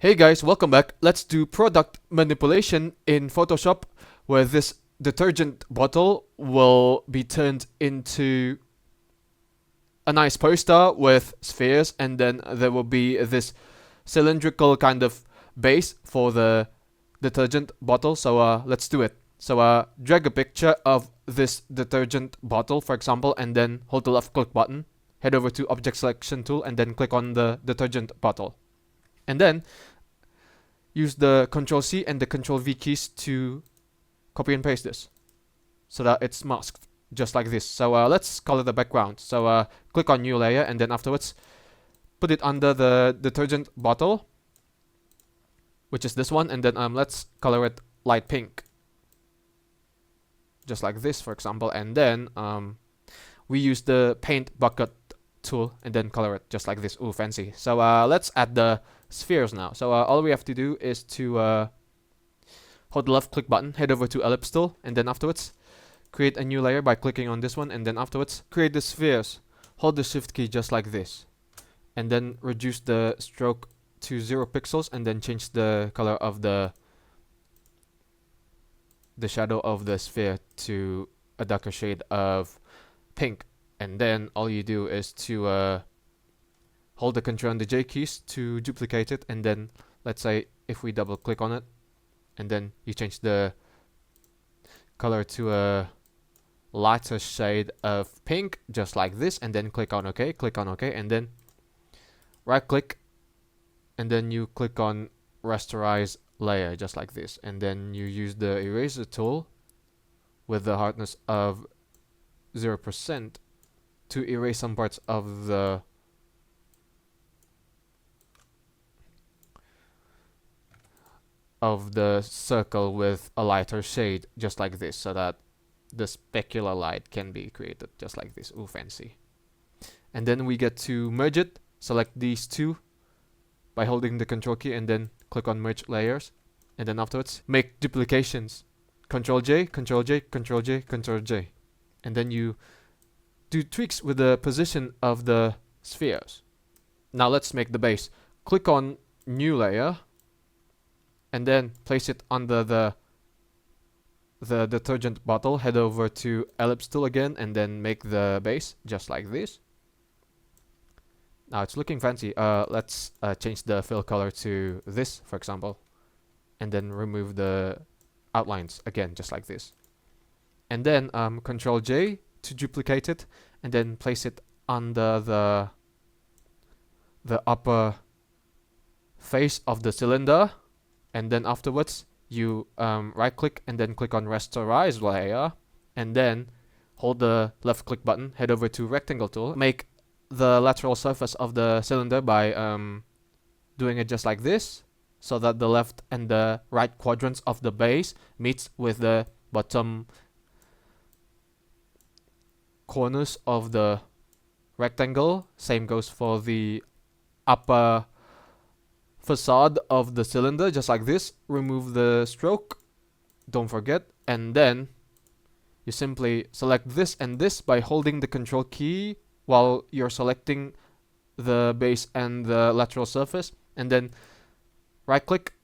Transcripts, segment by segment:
Hey guys, welcome back. Let's do product manipulation in Photoshop, where this detergent bottle will be turned into a nice poster with spheres, and then there will be this cylindrical kind of base for the detergent bottle. So let's do it. So drag a picture of this detergent bottle, for example, and then hold the left click button, head over to object selection tool, and then click on the detergent bottle. And then use the Ctrl C and the Ctrl V keys to copy and paste this so that it's masked just like this. So let's color the background. So click on new layer, and then afterwards put it under the detergent bottle, which is this one, and then let's color it light pink, just like this, for example. And then we use the paint bucket tool and then color it just like this. Ooh, fancy. So let's add the spheres now. So all we have to do is to hold the left click button, head over to ellipse tool, and then afterwards create a new layer by clicking on this one, and then afterwards create the spheres. Hold the shift key just like this, and then reduce the stroke to 0 pixels, and then change the color of the shadow of the sphere to a darker shade of pink. And then all you do is to hold the Ctrl and the J keys to duplicate it, and then let's say if we double click on it, and then you change the color to a lighter shade of pink, just like this, and then click on OK, and then right click, and then you click on rasterize layer, just like this, and then you use the eraser tool with the hardness of 0% to erase some parts of the circle with a lighter shade, just like this, so that the specular light can be created just like this. Ooh, fancy. And then we get to merge it. Select these two by holding the Control key, and then click on merge layers, and then afterwards make duplications. Control J, Control J, Control J, Control J, and then you do tweaks with the position of the spheres. Now let's make the base. Click on new layer, and then place it under the detergent bottle. Head over to ellipse tool again, and then make the base just like this. Now it's looking fancy. Let's change the fill color to this, for example, and then remove the outlines again, just like this. And then Control J to duplicate it, and then place it under the upper face of the cylinder. And then afterwards you right click and then click on rasterize layer, and then hold the left click button, head over to rectangle tool, make the lateral surface of the cylinder by doing it just like this, so that the left and the right quadrants of the base meets with the bottom corners of the rectangle. Same goes for the upper facade of the cylinder, just like this. Remove the stroke, don't forget, and then you simply select this and this by holding the Control key while you're selecting the base and the lateral surface, and then right click,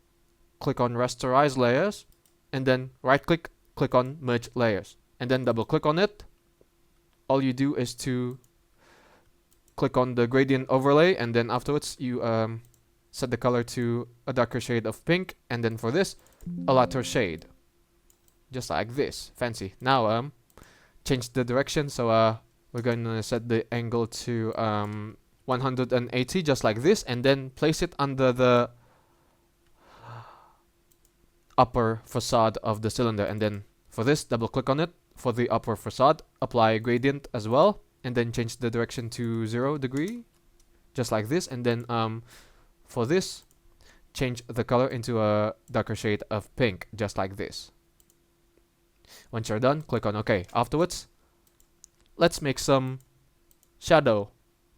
click on rasterize layers, and then right click, click on merge layers, and then double click on it. All you do is to click on the gradient overlay, and then afterwards you set the color to a darker shade of pink, and then for this a lighter shade, just like this. Fancy. Now change the direction. So we're going to set the angle to 180, just like this, and then place it under the upper facade of the cylinder. And then for this, double click on it. For the upper facade, apply gradient as well, and then change the direction to 0 degree, just like this. And then for this, change the color into a darker shade of pink, just like this. Once you're done, click on OK. Afterwards, let's make some shadow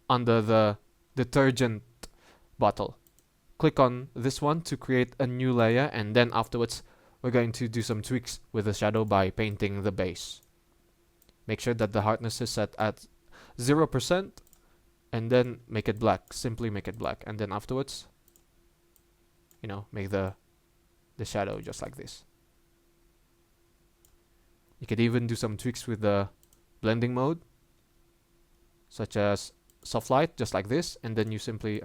under the detergent bottle. Click on this one to create a new layer, and then afterwards we're going to do some tweaks with the shadow by painting the base. Make sure that the hardness is set at 0%, and then make it black. Simply make it black, and then afterwards make the shadow just like this. You can even do some tweaks with the blending mode, such as soft light, just like this, and then you simply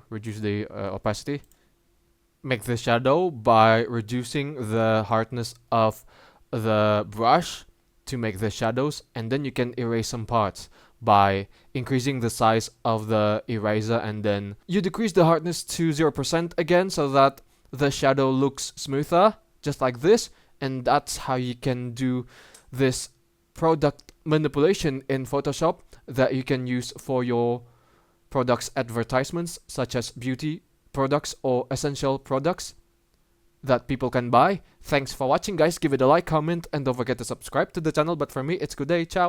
reduce the opacity. Make the shadow by reducing the hardness of the brush to make the shadows, and then you can erase some parts by increasing the size of the eraser, and then you decrease the hardness to 0% again so that the shadow looks smoother, just like this. And that's how you can do this product manipulation in Photoshop that you can use for your products advertisements, such as beauty products or essential products that people can buy. Thanks for watching, guys. Give it a like, comment, and don't forget to subscribe to the channel. But for me, it's good day. Ciao.